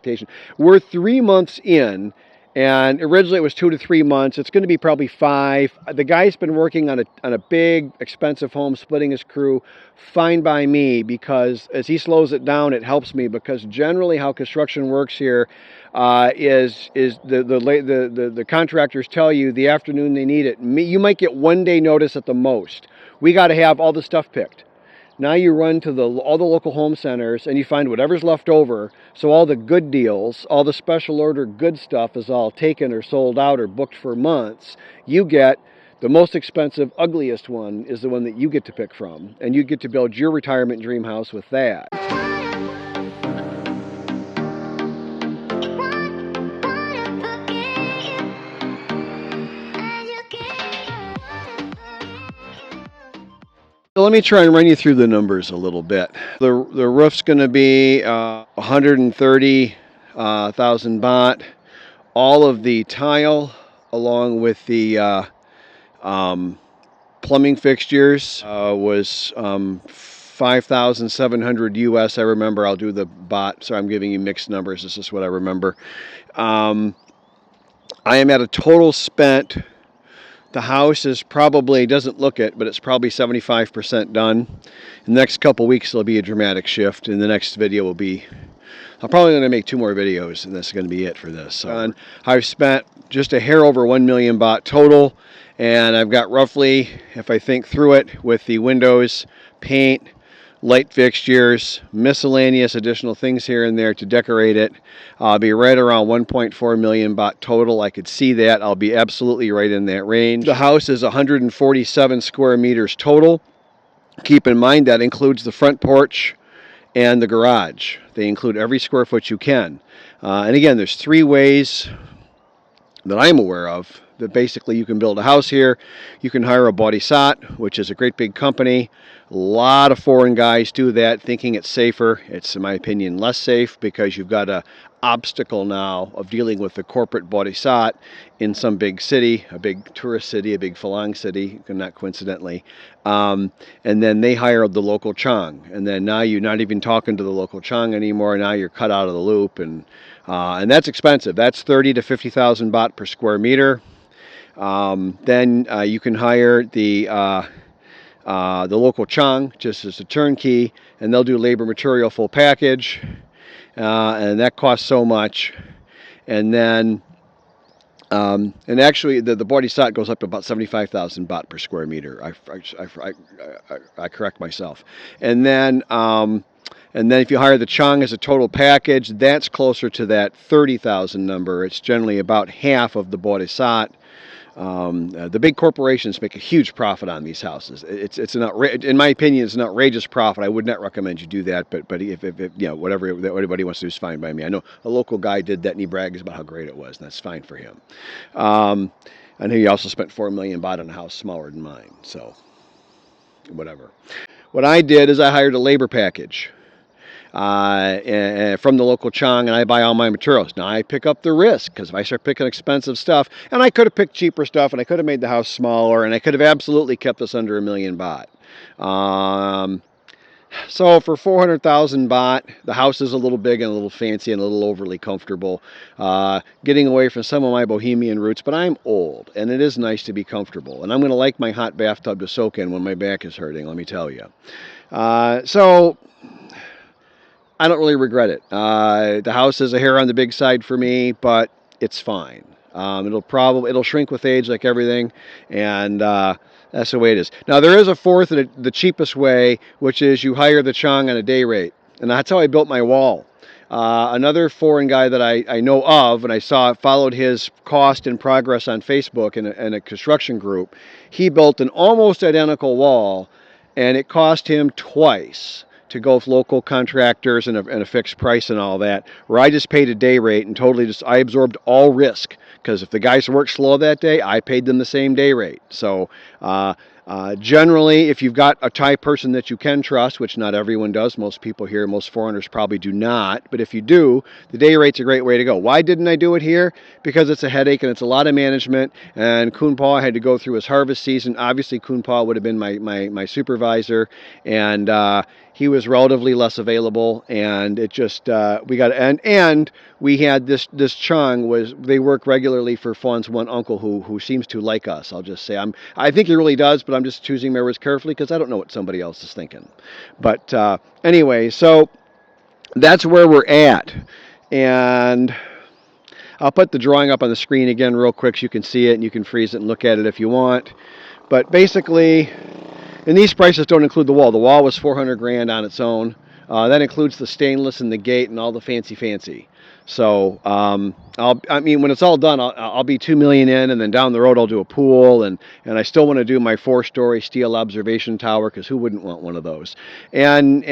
expectation. We're 3 months in, and originally it was 2 to 3 months. It's going to be probably 5. The guy's been working on a big, expensive home, splitting his crew. Fine by me, because as he slows it down, it helps me, because generally how construction works here is the contractors tell you the afternoon they need it. You might get 1 day notice at the most. We got to have all the stuff picked. Now you run to all the local home centers and you find whatever's left over. So all the good deals, all the special order good stuff is all taken or sold out or booked for months. You get the most expensive, ugliest one is the one that you get to pick from. And you get to build your retirement dream house with that. So let me try and run you through the numbers a little bit. The roof's going to be 130,000 baht. All of the tile, along with the plumbing fixtures, was 5,700 US. I remember. I'll do the baht, so I'm giving you mixed numbers. This is what I remember. I am at a total spent. The house is probably, doesn't look it, but it's probably 75% done. In the next couple weeks, there'll be a dramatic shift. And the next video will be, I'm probably going to make 2 more videos, and that's going to be it for this. So I've spent just a hair over 1 million baht total, and I've got roughly, if I think through it, with the windows, paint, light fixtures, miscellaneous additional things here and there to decorate it, I'll be right around 1.4 million baht total. I could see that. I'll be absolutely right in that range. The house is 147 square meters total. Keep in mind that includes the front porch and the garage. They include every square foot you can. And again, there's 3 ways that I'm aware of that basically you can build a house here. You can hire a bodysat, which is a great big company. A lot of foreign guys do that, thinking it's safer. It's, in my opinion, less safe, because you've got an obstacle now of dealing with the corporate bodysat in some big city, a big tourist city, a big Falang city, not coincidentally. And then they hire the local Chang. And then now you're not even talking to the local Chang anymore. Now you're cut out of the loop. And that's expensive. That's 30 to 50,000 baht per square meter. Then you can hire the local Chang just as a turnkey, and they'll do labor, material, full package, and that costs so much. And then, and actually, the bodysat goes up to about 75,000 baht per square meter. I correct myself. And then if you hire the Chang as a total package, that's closer to that 30,000 number. It's generally about half of the bodysat. The big corporations make a huge profit on these houses. It's in my opinion, it's an outrageous profit. I would not recommend you do that, but if you know, whatever everybody wants to do is fine by me. I know a local guy did that, and he brags about how great it was, and that's fine for him. I know he also spent 4 million baht on a house smaller than mine, so whatever. What I did is I hired a labor package from the local Chang, and I buy all my materials. Now I pick up the risk, because if I start picking expensive stuff, and I could have picked cheaper stuff, and I could have made the house smaller, and I could have absolutely kept this under 1 million baht. So for 400,000 baht, the house is a little big and a little fancy and a little overly comfortable. Getting away from some of my bohemian roots, but I'm old, and it is nice to be comfortable. And I'm going to like my hot bathtub to soak in when my back is hurting, let me tell you. So I don't really regret it. The house is a hair on the big side for me, but it's fine. It'll shrink with age like everything, and that's the way it is. Now there is a fourth, the cheapest way, which is you hire the Chang on a day rate, and that's how I built my wall. Another foreign guy that I know of, and I followed his cost and progress on Facebook in a construction group. He built an almost identical wall, and it cost him twice to go with local contractors and a fixed price and all that, where I just paid a day rate and I absorbed all risk, because if the guys worked slow that day, I paid them the same day rate. So Generally, if you've got a Thai person that you can trust, which not everyone does, most people here, most foreigners probably do not, but if you do, the day rate's a great way to go. Why didn't I do it here? Because it's a headache and it's a lot of management, and Kunpa had to go through his harvest season. Obviously, Kunpa would have been my supervisor, and he was relatively less available, and it just we got and we had this Chung they work regularly for Fawn's one uncle who seems to like us. I'll just say I think he really does, but I'm just choosing my words carefully because I don't know what somebody else is thinking. But anyway, so that's where we're at, and I'll put the drawing up on the screen again real quick so you can see it and you can freeze it and look at it if you want. But basically, and these prices don't include the wall. The wall was 400 grand on its own. That includes the stainless and the gate and all the fancy. So, I mean, when it's all done, I'll be $2 million in, and then down the road I'll do a pool, and I still want to do my 4-story steel observation tower, because who wouldn't want one of those? And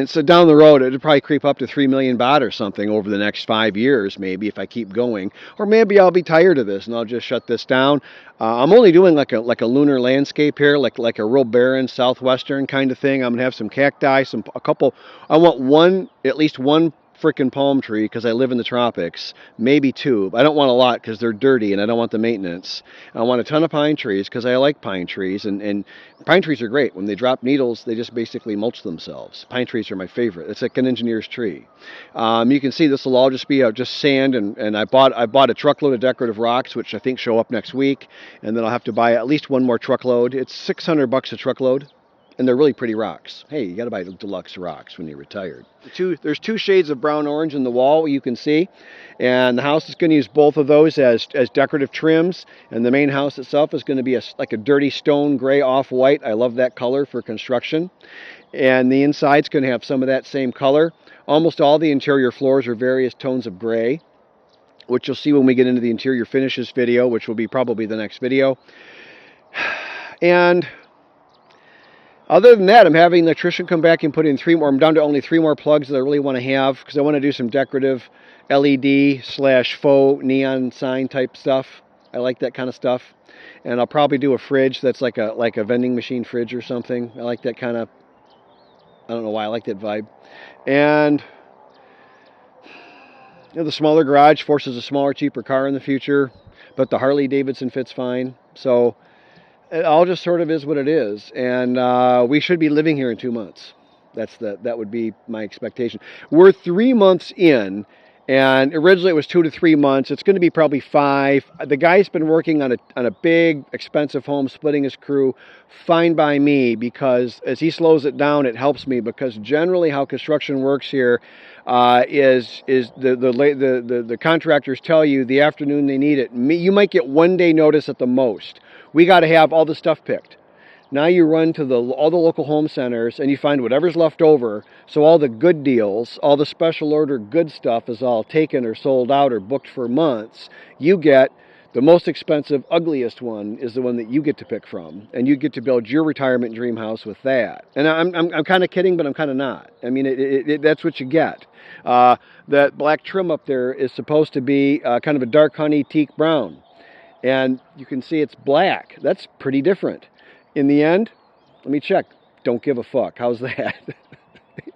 so down the road it'll probably creep up to 3 million baht or something over the next 5 years, maybe, if I keep going, or maybe I'll be tired of this and I'll just shut this down. I'm only doing like a lunar landscape here, like a real barren southwestern kind of thing. I'm gonna have some cacti, a couple. I want at least one freaking palm tree because I live in the tropics, maybe 2. I don't want a lot because they're dirty and I don't want the maintenance. I want a ton of pine trees because I like pine trees, and pine trees are great. When they drop needles, they just basically mulch themselves. Pine trees are my favorite. It's like an engineer's tree. You can see this will all just be just sand, and I bought a truckload of decorative rocks, which I think show up next week, and then I'll have to buy at least one more truckload. It's $600 a truckload. And they're really pretty rocks. Hey, you got to buy deluxe rocks when you're retired. There's 2 shades of brown-orange in the wall, you can see. And the house is going to use both of those as decorative trims. And the main house itself is going to be like a dirty stone gray off-white. I love that color for construction. And the inside's going to have some of that same color. Almost all the interior floors are various tones of gray, which you'll see when we get into the interior finishes video, which will be probably the next video. And other than that, I'm having an electrician come back and put in 3 more. I'm down to only 3 more plugs that I really want to have because I want to do some decorative LED/faux neon sign type stuff. I like that kind of stuff. And I'll probably do a fridge that's like a vending machine fridge or something. I like that kind of, I don't know why I like that vibe. And the smaller garage forces a smaller, cheaper car in the future, but the Harley Davidson fits fine. So it all just sort of is what it is, and we should be living here in 2 months. That would be my expectation. We're 3 months in, and originally it was 2 to 3 months. It's going to be probably 5. The guy's been working on a big, expensive home, splitting his crew. Fine by me, because as he slows it down, it helps me, because generally how construction works here is the contractors tell you the afternoon they need it. You might get 1 day notice at the most. We got to have all the stuff picked. Now you run to all the local home centers and you find whatever's left over. So all the good deals, all the special order good stuff is all taken or sold out or booked for months. You get the most expensive, ugliest one is the one that you get to pick from, and you get to build your retirement dream house with that. And I'm kind of kidding, but I'm kind of not. I mean, that's what you get. That black trim up there is supposed to be kind of a dark honey teak brown. And you can see it's black. That's pretty different. In the end, let me check. Don't give a fuck. How's that?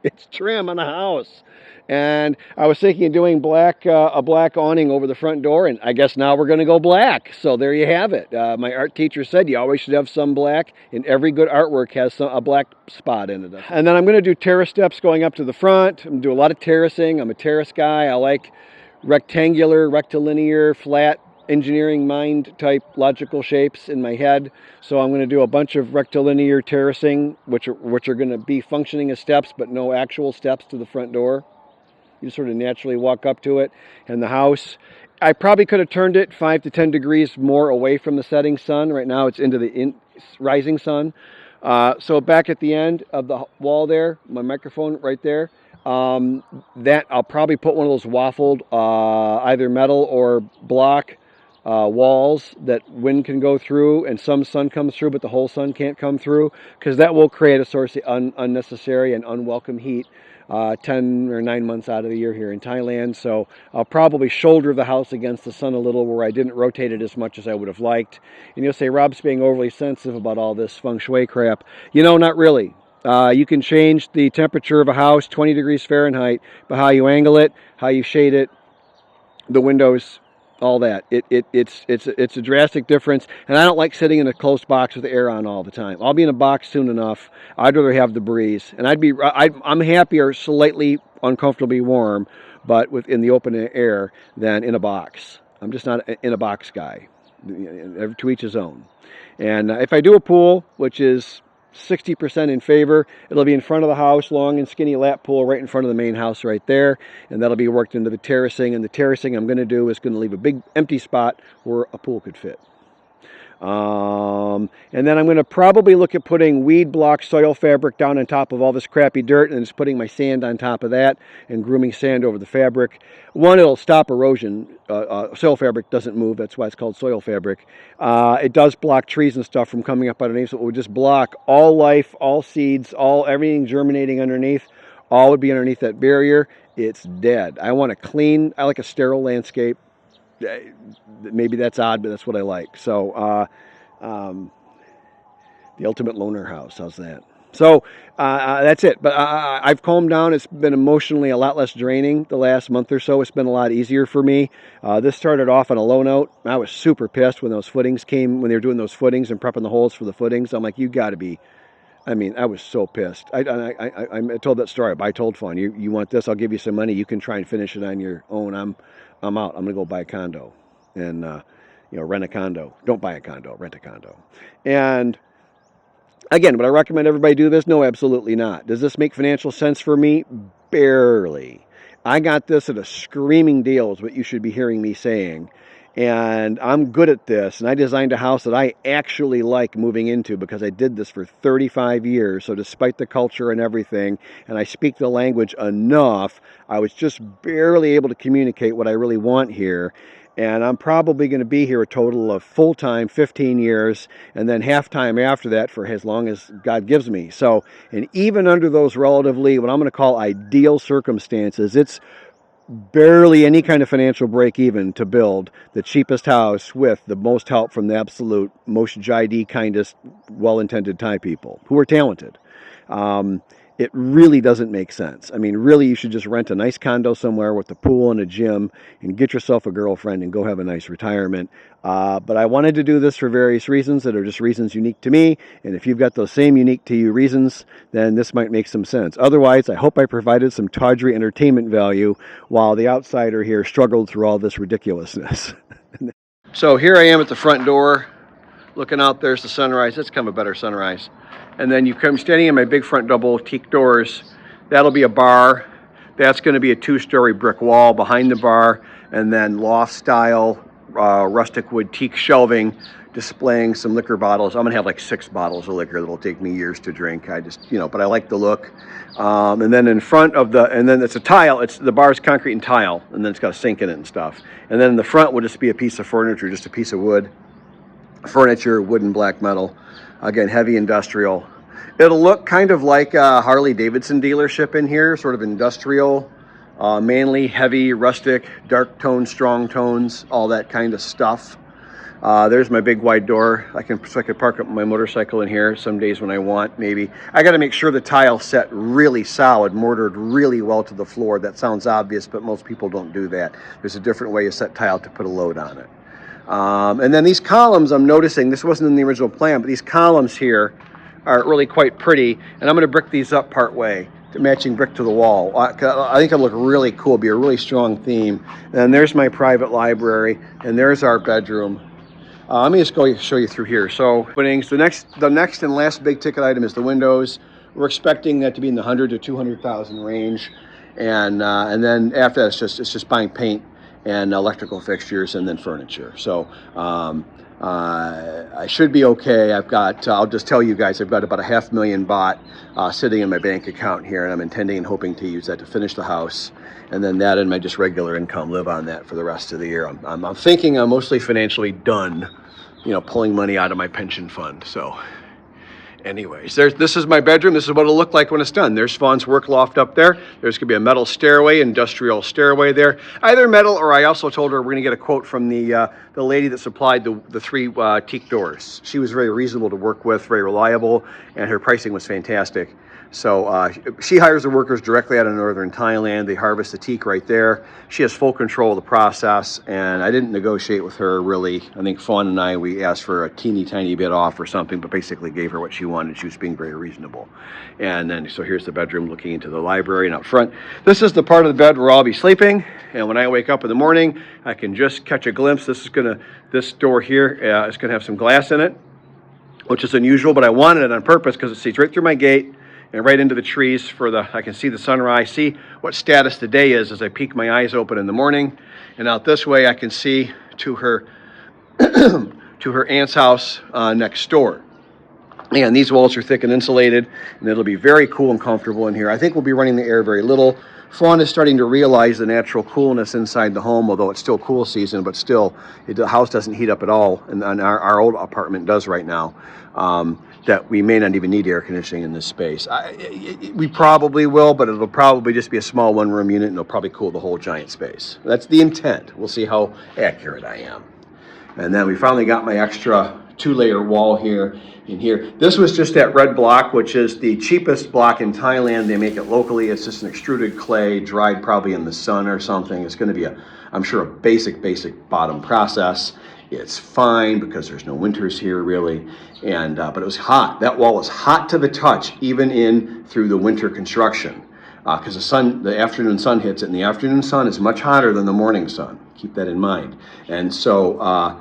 It's trim on the house. And I was thinking of doing a black awning over the front door, and I guess now we're going to go black. So there you have it. My art teacher said you always should have some black, and every good artwork has a black spot in it. And then I'm going to do terrace steps going up to the front. I'm going to do a lot of terracing. I'm a terrace guy. I like rectangular, rectilinear, flat, engineering mind type logical shapes in my head. So I'm going to do a bunch of rectilinear terracing, which are going to be functioning as steps, but no actual steps to the front door. You just sort of naturally walk up to it. And the house, I probably could have turned it 5 to 10 degrees more away from the setting sun. Right now it's into the rising sun. So back at the end of the wall there, my microphone right there, that I'll probably put one of those waffled either metal or block walls that wind can go through, and some sun comes through, but the whole sun can't come through, because that will create a source of unnecessary and unwelcome heat 10 or 9 months out of the year here in Thailand. So I'll probably shoulder the house against the sun a little where I didn't rotate it as much as I would have liked. And you'll say, Rob's being overly sensitive about all this feng shui crap. You know, not really. You can change the temperature of a house 20 degrees Fahrenheit by how you angle it, how you shade it, the windows, all that. It's a drastic difference, and I don't like sitting in a closed box with the air on all the time. I'll be in a box soon enough. I'd rather have the breeze, and I'm happier slightly uncomfortably warm, but in the open air than in a box. I'm just not in a box guy. To each his own. And if I do a pool, which is 60% in favor, it'll be in front of the house, long and skinny lap pool right in front of the main house right there, and that'll be worked into the terracing. And the terracing I'm going to do is going to leave a big empty spot where a pool could fit. And then I'm going to probably look at putting weed block soil fabric down on top of all this crappy dirt, and just putting my sand on top of that and grooming sand over the fabric. One, it'll stop erosion. Soil fabric doesn't move. That's why it's called soil fabric. It does block trees and stuff from coming up underneath, so it would just block all life, all seeds, everything germinating underneath. All would be underneath that barrier. It's dead. I want I like a sterile landscape. Maybe that's odd, but that's what I like. So the ultimate loner house, how's that? So that's it. But I've calmed down. It's been emotionally a lot less draining the last month or so. It's been a lot easier for me. This started off on a low note. I was super pissed when those footings came, when they were doing those footings and prepping the holes for the footings. I'm like, you got to be. I mean, I was so pissed. I told that story. I told Fawn, you want this? I'll give you some money. You can try and finish it on your own. I'm out. I'm going to go buy a condo and, rent a condo. Don't buy a condo, rent a condo. And again, would I recommend everybody do this? No, absolutely not. Does this make financial sense for me? Barely. I got this at a screaming deal is what you should be hearing me saying. And I'm good at this. And I designed a house that I actually like moving into because I did this for 35 years. So despite the culture and everything, and I speak the language enough, I was just barely able to communicate what I really want here. And I'm probably going to be here a total of full-time 15 years, and then half-time after that for as long as God gives me. So, and even under those relatively, what I'm going to call ideal circumstances, it's barely any kind of financial break even to build the cheapest house with the most help from the absolute most JID kindest, well-intended Thai people who are talented. It really doesn't make sense. I mean, really, you should just rent a nice condo somewhere with a pool and a gym and get yourself a girlfriend and go have a nice retirement. But I wanted to do this for various reasons that are just reasons unique to me. And if you've got those same unique to you reasons, then this might make some sense. Otherwise, I hope I provided some tawdry entertainment value while the outsider here struggled through all this ridiculousness. So here I am at the front door, looking out. There's the sunrise. That's kind of a better sunrise. And then you come standing in my big front double teak doors. That'll be a bar. That's going to be a 2-story brick wall behind the bar, and then loft style rustic wood teak shelving displaying some liquor bottles. I'm going to have like 6 bottles of liquor that'll take me years to drink. But I like the look. And then in front of and then it's a tile. The bar's concrete and tile, and then it's got a sink in it and stuff. And then in the front will just be a piece of furniture, just a piece of wood. Furniture, wood and black metal. Again, heavy industrial. It'll look kind of like a Harley-Davidson dealership in here, sort of industrial, manly, heavy, rustic, dark tones, strong tones, all that kind of stuff. There's my big wide door. I can park up my motorcycle in here some days when I want, maybe. I got to make sure the tile's set really solid, mortared really well to the floor. That sounds obvious, but most people don't do that. There's a different way you set tile to put a load on it. And then these columns, I'm noticing, this wasn't in the original plan, but these columns here are really quite pretty. And I'm going to brick these up part way, to matching brick to the wall. I think it'll look really cool, be a really strong theme. And there's my private library, and there's our bedroom. Let me just go show you through here. So, the next and last big ticket item is the windows. We're expecting that to be in the 100 to 200,000 range, and then after that, it's just buying paint and electrical fixtures and then furniture. So I should be okay. I'll just tell you guys, I've got about $500,000 baht sitting in my bank account here, and I'm intending and hoping to use that to finish the house, and then that and my just regular income, live on that for the rest of the year. I'm thinking I'm mostly financially done, pulling money out of my pension fund. So Anyways, this is my bedroom. This is what it'll look like when it's done. There's Fawn's work loft up there. There's going to be a metal stairway, industrial stairway there. Either metal, or I also told her we're going to get a quote from the lady that supplied the 3 teak doors. She was very reasonable to work with, very reliable, and her pricing was fantastic. So she hires the workers directly out of northern Thailand. They harvest the teak right there. She has full control of the process, and I didn't negotiate with her really. I think Fawn and we asked for a teeny tiny bit off or something, but basically gave her what she wanted. She was being very reasonable. And then, so here's the bedroom looking into the library and out front. This is the part of the bed where I'll be sleeping, and when I wake up in the morning, I can just catch a glimpse. This door here is gonna have some glass in it, which is unusual, but I wanted it on purpose because it sees right through my gate and right into the trees I can see the sunrise, see what status the day is as I peek my eyes open in the morning. And out this way I can see to her to her aunt's house next door. And these walls are thick and insulated, and it'll be very cool and comfortable in here. I think we'll be running the air very little. Fawn is starting to realize the natural coolness inside the home, although it's still cool season, but still the house doesn't heat up at all, and our old apartment does right now. That we may not even need air conditioning in this space. We probably will, but it'll probably just be a small one-room unit, and it'll probably cool the whole giant space. That's the intent. We'll see how accurate I am. And then we finally got my extra 2-layer wall here in here. This was just that red block, which is the cheapest block in Thailand. They make it locally. It's just an extruded clay, dried probably in the sun or something. It's going to be I'm sure, a basic bottom process. It's fine because there's no winters here really, and but it was hot. That wall was hot to the touch, even in through the winter construction, because the afternoon sun hits it, and the afternoon sun is much hotter than the morning sun. Keep that in mind. And so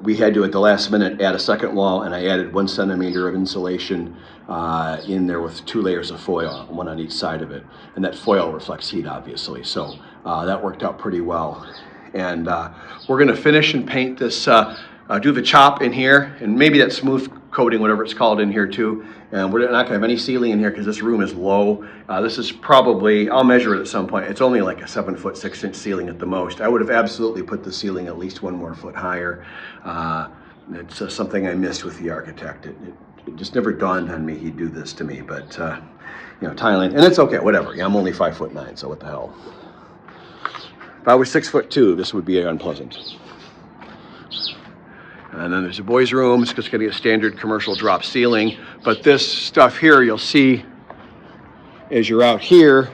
we had to, at the last minute, add a second wall, and I added 1 centimeter of insulation in there with 2 layers of foil, one on each side of it, and that foil reflects heat, obviously. So that worked out pretty well. And we're going to finish and paint this, do the chop in here, and maybe that smooth coating, whatever it's called, in here too. And we're not going to have any ceiling in here because this room is low. This is probably, I'll measure it at some point. It's only like a 7-foot 6-inch ceiling at the most. I would have absolutely put the ceiling at least 1 more foot higher. It's something I missed with the architect. It just never dawned on me he'd do this to me, but you know, Thailand, and it's okay, whatever. Yeah, I'm only 5'9", so what the hell. If I was 6'2", this would be unpleasant. And then there's a boys' room. It's just going to be a standard commercial drop ceiling. But this stuff here, you'll see as you're out here.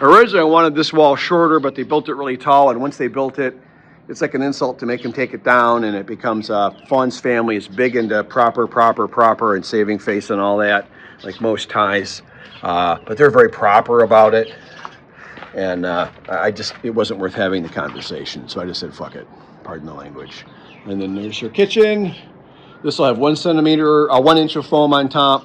Originally, I wanted this wall shorter, but they built it really tall. And once they built it, it's like an insult to make them take it down. And it becomes Fawn's family is big into proper, and saving face and all that, like most Thais. But they're very proper about it. And it wasn't worth having the conversation. So I just said, fuck it. Pardon the language. And then there's your kitchen. This will have 1 inch of foam on top.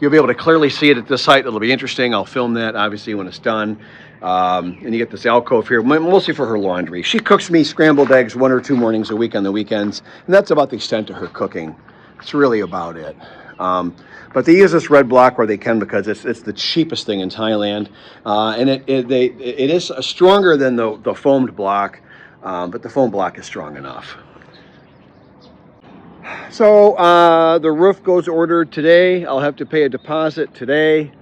You'll be able to clearly see it at this height. It'll be interesting. I'll film that, obviously, when it's done. And you get this alcove here, mostly for her laundry. She cooks me scrambled eggs 1 or 2 mornings a week on the weekends. And that's about the extent of her cooking. It's really about it. But they use this red block where they can because it's the cheapest thing in Thailand. And it is stronger than the foamed block, but the foam block is strong enough. So the roof goes ordered today. I'll have to pay a deposit today.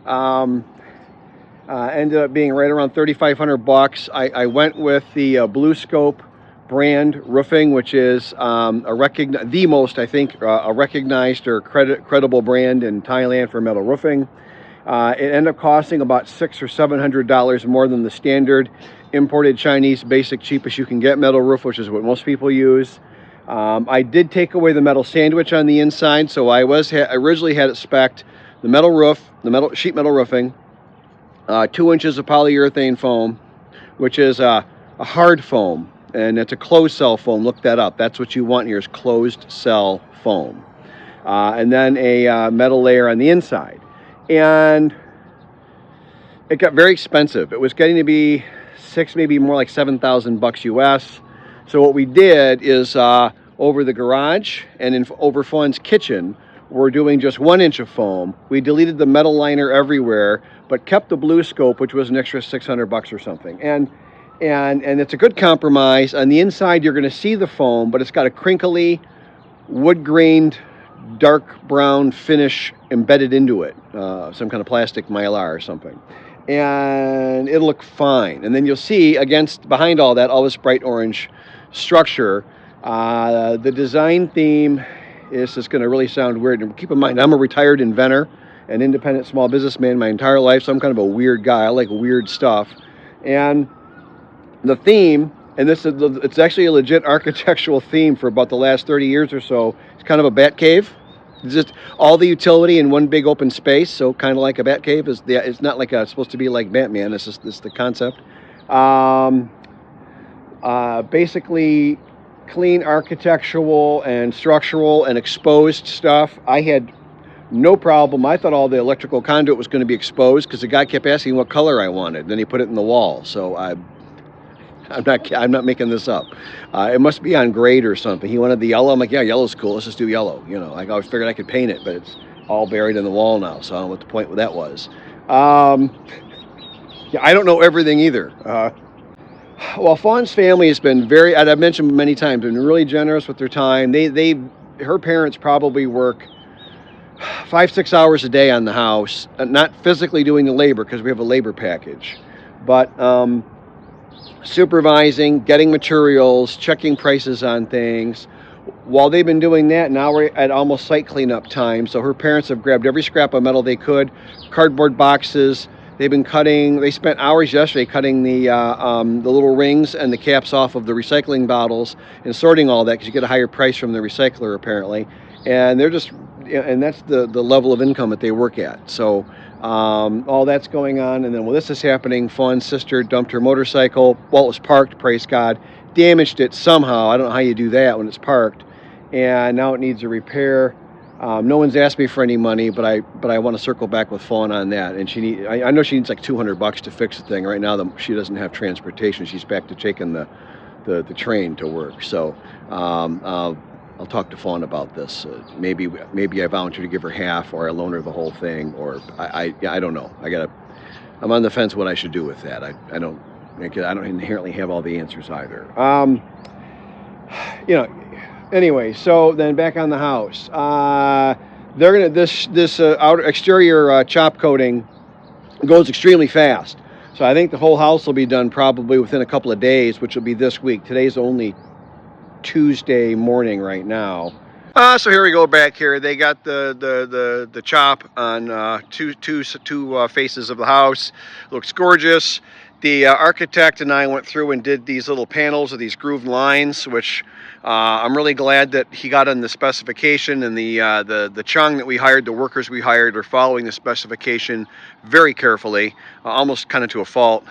Ended up being right around $3,500. I went with the Blue Scope brand roofing, which is the most, I think, a recognized or credible brand in Thailand for metal roofing. It ended up costing about $600 or $700 more than the standard imported Chinese basic cheapest you can get metal roof, which is what most people use. I did take away the metal sandwich on the inside, so I originally had it spec'd the metal roof, sheet metal roofing, 2 inches of polyurethane foam, which is a hard foam, and it's a closed cell foam. Look that up. That's what you want here, is closed cell foam, and then a metal layer on the inside. And it got very expensive. It was getting to be maybe more like $7,000 US. So what we did is over the garage and over Fawn's kitchen, we're doing just 1 inch of foam. We deleted the metal liner everywhere, but kept the Blue Scope, which was an extra $600 or something. And it's a good compromise. On the inside, you're going to see the foam, but it's got a crinkly, wood-grained dark brown finish embedded into it, some kind of plastic mylar or something, and it'll look fine. And then you'll see behind all that, all this bright orange structure. The design theme is just going to really sound weird. And keep in mind, I'm a retired inventor, an independent small businessman my entire life, so I'm kind of a weird guy. I like weird stuff. And the theme, and it's actually a legit architectural theme for about the last 30 years or so. It's kind of a bat cave. It's just all the utility in one big open space, so kind of like a bat cave. It's not like it's supposed to be like Batman. It's the concept. Basically, clean architectural and structural and exposed stuff. I had no problem. I thought all the electrical conduit was going to be exposed because the guy kept asking what color I wanted. Then he put it in the wall. So I'm not making this up. It must be on grade or something. He wanted the yellow. I'm like, yeah, yellow's cool. Let's just do yellow. You know, I always figured I could paint it, but it's all buried in the wall now. So I don't know what the point with that was. Yeah, I don't know everything either. Well, Fawn's family has been I've mentioned many times, been really generous with their time. Her parents probably work 5-6 hours a day on the house, not physically doing the labor because we have a labor package, but supervising, getting materials, checking prices on things. While they've been doing that, now we're at almost site cleanup time. So her parents have grabbed every scrap of metal they could, cardboard boxes. They've been cutting. They spent hours yesterday cutting the little rings and the caps off of the recycling bottles and sorting all that because you get a higher price from the recycler apparently. And they're just, and that's the level of income that they work at. So all that's going on. And then while this is happening, Fawn's sister dumped her motorcycle while it was parked, praise God, damaged it somehow. I don't know how you do that when it's parked. And now it needs a repair. No one's asked me for any money, but I want to circle back with Fawn on that. And I know she needs like $200 to fix the thing. Right now she doesn't have transportation. She's back to taking the train to work. So I'll talk to Fawn about this. Maybe I volunteer to give her half, or I loan her the whole thing, or I don't know. I'm on the fence what I should do with that. I don't inherently have all the answers either. Anyway, so then back on the house. They're gonna this outer exterior chop coating goes extremely fast. So I think the whole house will be done probably within a couple of days, which will be this week. Today's only Tuesday morning right now. So here we go back here. They got the chop on two faces of the house. Looks gorgeous. The architect and I went through and did these little panels of these grooved lines, which I'm really glad that he got on the specification, and the chung that we hired, the workers we hired, are following the specification very carefully, almost kind of to a fault.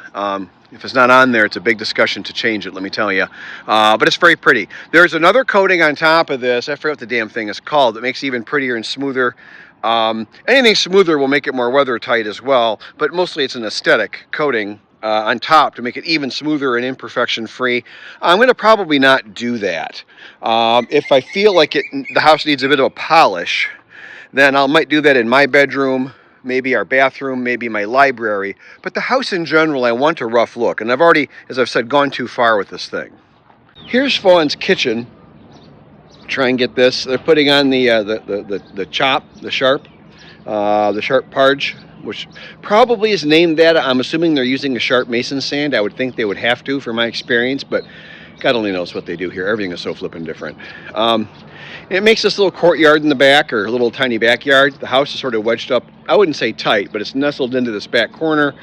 If it's not on there, it's a big discussion to change it, let me tell you. But it's very pretty. There's another coating on top of this. I forget what the damn thing is called. That makes it even prettier and smoother. Anything smoother will make it more weather tight as well, but mostly it's an aesthetic coating on top to make it even smoother and imperfection free. I'm going to probably not do that. If I feel like the house needs a bit of a polish, then I might do that in my bedroom, maybe our bathroom, maybe my library. But the house in general, I want a rough look. And I've already, as I've said, gone too far with this thing. Here's Fawn's kitchen. Try and get this. They're putting on the chop, the sharp parge, which probably is named that. I'm assuming they're using a sharp mason sand. I would think they would have to, from my experience, but God only knows what they do here. Everything is so flippin' different. It makes this little courtyard in the back, or a little tiny backyard. The house is sort of wedged up. I wouldn't say tight, but it's nestled into this back corner.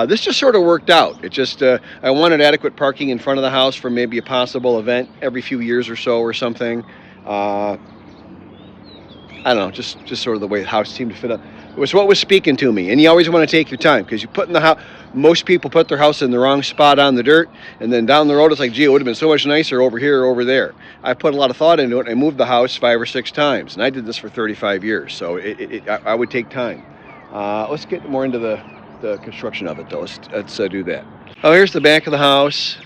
This just sort of worked out. It just, I wanted adequate parking in front of the house for maybe a possible event every few years or so or something. I don't know, just sort of the way the house seemed to fit up. It was what was speaking to me. And you always want to take your time, because you put in the house, most people put their house in the wrong spot on the dirt, and then down the road it's like, gee, it would have been so much nicer over here or over there. I put a lot of thought into it, and I moved the house 5 or 6 times, and I did this for 35 years, so I would take time. Let's get more into the construction of it, though. Let's do that. Oh, here's the back of the house.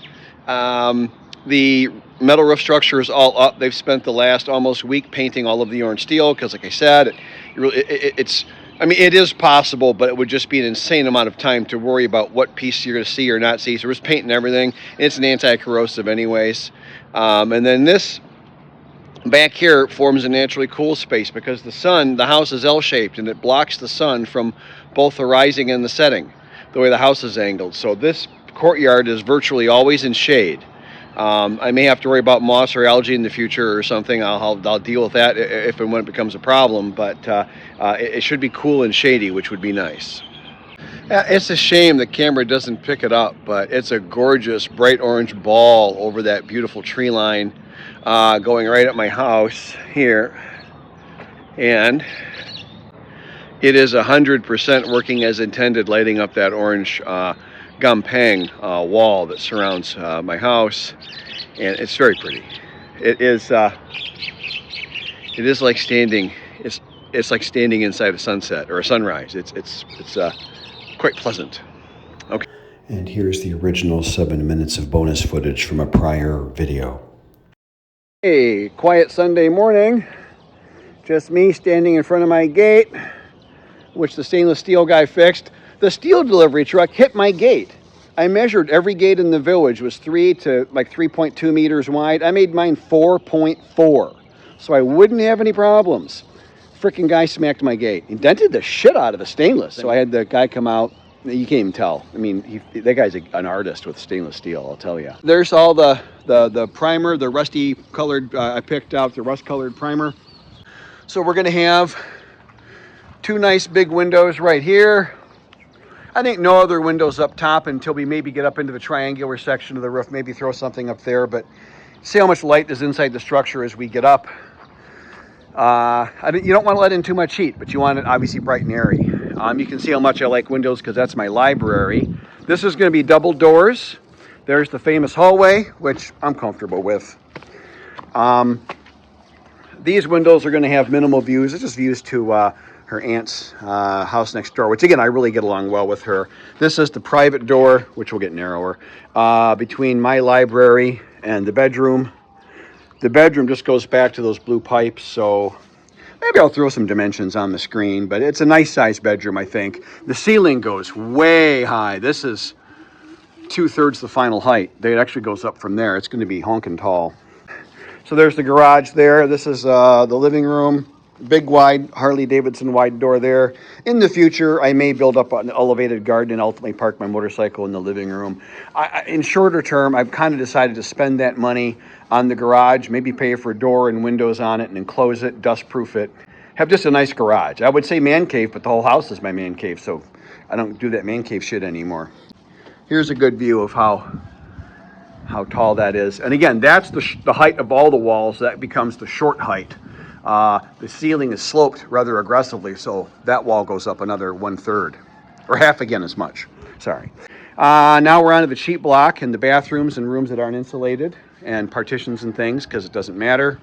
The metal roof structure is all up. They've spent the last almost week painting all of the orange steel, because like I said, it is possible, but it would just be an insane amount of time to worry about what piece you're going to see or not see. So we're just painting everything. It's an anti-corrosive anyways. And then this Back here forms a naturally cool space because the house is L-shaped and it blocks the sun from both the rising and the setting, the way the house is angled. So this courtyard is virtually always in shade. I may have to worry about moss or algae in the future or something. I'll deal with that if and when it becomes a problem, but it should be cool and shady, which would be nice. It's a shame the camera doesn't pick it up, but it's a gorgeous bright orange ball over that beautiful tree line going right at my house here, and it is 100% working as intended, lighting up that orange gampang wall that surrounds my house, and it's very pretty. It is like standing. It's like standing inside a sunset or a sunrise. It's quite pleasant. Okay. And here's the original 7 minutes of bonus footage from a prior video. Hey, quiet Sunday morning. Just me standing in front of my gate, which the stainless steel guy fixed. The steel delivery truck hit my gate. I measured every gate in the village was 3 to like 3.2 meters wide. I made mine 4.4, so I wouldn't have any problems. Freaking guy smacked my gate. He dented the shit out of the stainless. So I had the guy come out. You can't even tell. I mean, that guy's an artist with stainless steel, I'll tell you. There's all the primer, the rusty colored, I picked out the rust colored primer. So we're gonna have 2 nice big windows right here. I think no other windows up top until we maybe get up into the triangular section of the roof, maybe throw something up there, but see how much light is inside the structure as we get up. You don't want to let in too much heat, but you want it obviously bright and airy. You can see how much I like windows because that's my library. This is going to be double doors. There's the famous hallway, which I'm comfortable with. These windows are going to have minimal views. It's just views to her aunt's house next door, which again, I really get along well with her. This is the private door, which will get narrower, between my library and the bedroom. The bedroom just goes back to those blue pipes, so maybe I'll throw some dimensions on the screen, but it's a nice sized bedroom, I think. The ceiling goes way high. This is 2/3 the final height. It actually goes up from there. It's going to be honking tall. So there's the garage there. This is the living room. Big wide Harley-Davidson wide door there. In the future, I may build up an elevated garden and ultimately park my motorcycle in the living room. In shorter term, I've kind of decided to spend that money on the garage, maybe pay for a door and windows on it and enclose it, dust-proof it. Have just a nice garage. I would say man cave, but the whole house is my man cave, so I don't do that man cave shit anymore. Here's a good view of how tall that is. And again, that's the height of all the walls. That becomes the short height. The ceiling is sloped rather aggressively, so that wall goes up another 1/3, or half again as much. Sorry. Now we're on to the sheet block and the bathrooms and rooms that aren't insulated and partitions and things because it doesn't matter.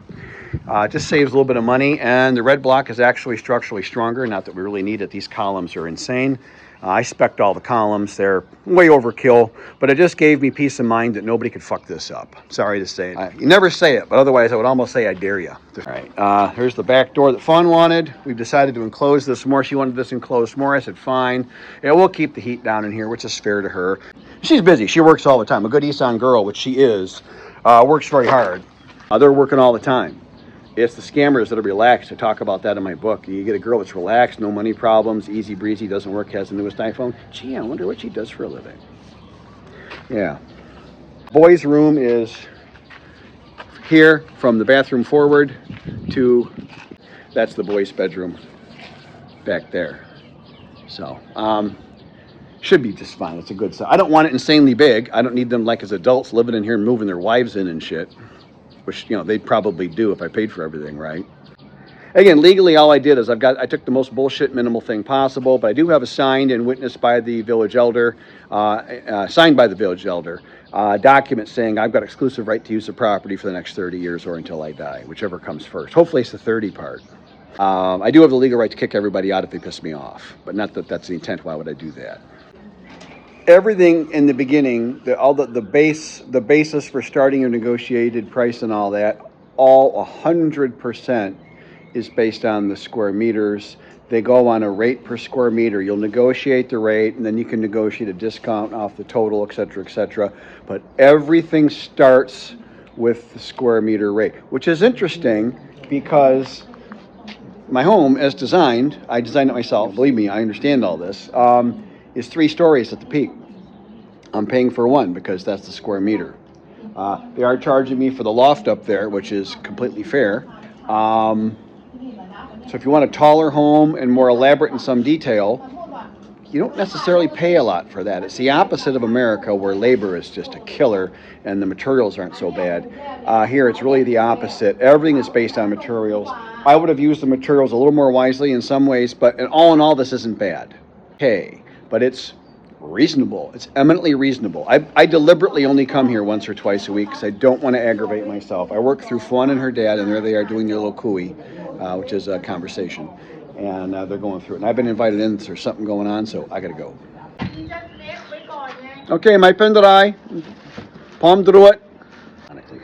It just saves a little bit of money, and the red block is actually structurally stronger. Not that we really need it. These columns are insane. I spec'd all the columns. They're way overkill, but it just gave me peace of mind that nobody could fuck this up. Sorry to say it. You never say it, but otherwise I would almost say I dare you. All right, here's the back door that Fawn wanted. We've decided to enclose this more. She wanted this enclosed more. I said, fine. Yeah, we'll keep the heat down in here, which is fair to her. She's busy. She works all the time. A good Isan girl, which she is, works very hard. They're working all the time. It's the scammers that are relaxed. I talk about that in my book. You get a girl that's relaxed, no money problems, easy breezy, doesn't work, has the newest iPhone. Gee, I wonder what she does for a living. Yeah. Boys' room is here from the bathroom forward to, that's the boys' bedroom back there. So, should be just fine. It's a good size. I don't want it insanely big. I don't need them like as adults living in here and moving their wives in and shit. Which, you know, they'd probably do if I paid for everything, right? Again, legally, all I did is I took the most bullshit minimal thing possible, but I do have a signed and witnessed by the village elder, signed by the village elder, document saying I've got exclusive right to use the property for the next 30 years or until I die, whichever comes first. Hopefully it's the 30 part. I do have the legal right to kick everybody out if they piss me off, but not that that's the intent. Why would I do that? Everything in the beginning, the basis for starting a negotiated price and all that, all 100% is based on the square meters. They go on a rate per square meter. You'll negotiate the rate, and then you can negotiate a discount off the total, et cetera, et cetera. But everything starts with the square meter rate, which is interesting because my home, as designed, I designed it myself, believe me, I understand all this, is 3 stories at the peak. I'm paying for 1 because that's the square meter. They are charging me for the loft up there, which is completely fair. So if you want a taller home and more elaborate in some detail, you don't necessarily pay a lot for that. It's the opposite of America, where labor is just a killer and the materials aren't so bad. Here it's really the opposite. Everything is based on materials. I would have used the materials a little more wisely in some ways, but in all, this isn't bad. Okay, but it's reasonable. It's eminently reasonable. I deliberately only come here once or twice a week because I don't want to aggravate myself. I work through Fawn and her dad, and there they are doing their little cooey, which is a conversation. And they're going through it. And I've been invited in, so there's something going on, so I gotta go. Okay, my pen dry. Palm through it.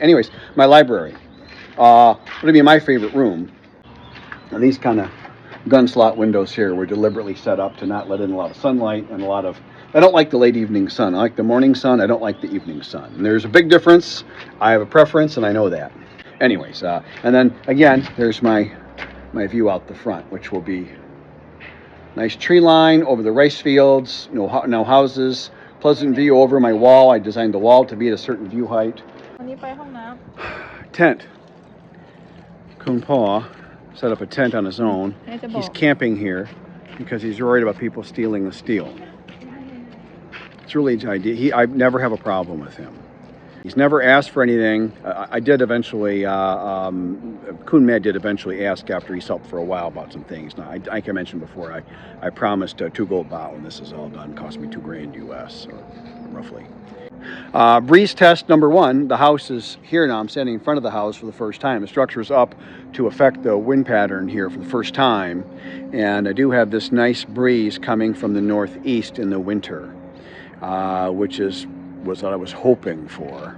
Anyways, my library. Would be my favorite room. And these kind of gun slot windows here were deliberately set up to not let in a lot of sunlight and a lot of... I don't like the late evening sun. I like the morning sun. I don't like the evening sun. And there's a big difference. I have a preference, and I know that. Anyways, and then again, there's my view out the front, which will be nice tree line over the rice fields, no houses, pleasant view over my wall. I designed the wall to be at a certain view height. Tent. Kun Pa set up a tent on his own. He's camping here because he's worried about people stealing the steel. It's really his idea. I never have a problem with him. He's never asked for anything. I did eventually, Kun Med did eventually ask after he's helped for a while about some things. Now, like I mentioned before, I promised 2 gold baht when this is all done. It cost me $2,000 US, or roughly. Breeze test number 1. The house is here now. I'm standing in front of the house for the first time. The structure is up to affect the wind pattern here for the first time. And I do have this nice breeze coming from the northeast in the winter, which was what I was hoping for.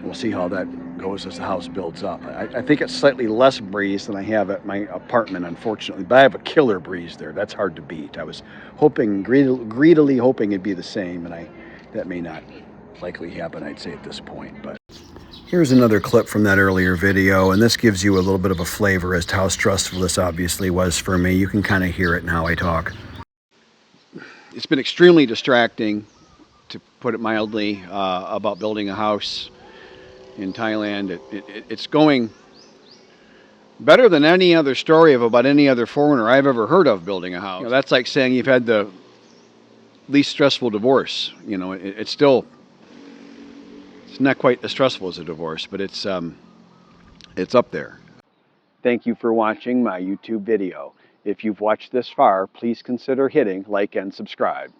We'll see how that goes as the house builds up. I think it's slightly less breeze than I have at my apartment, unfortunately, but I have a killer breeze there. That's hard to beat. I was hoping, greedily hoping it'd be the same, and that may not likely happen, I'd say, at this point. But here's another clip from that earlier video, and this gives you a little bit of a flavor as to how stressful this obviously was for me. You can kind of hear it in how I talk. It's been extremely distracting, to put it mildly, about building a house in Thailand. It's going better than any other story about any other foreigner I've ever heard of building a house. You know, that's like saying you've had the least stressful divorce. You know, it's not quite as stressful as a divorce, but it's up there. Thank you for watching my YouTube video. If you've watched this far, please consider hitting like and subscribe.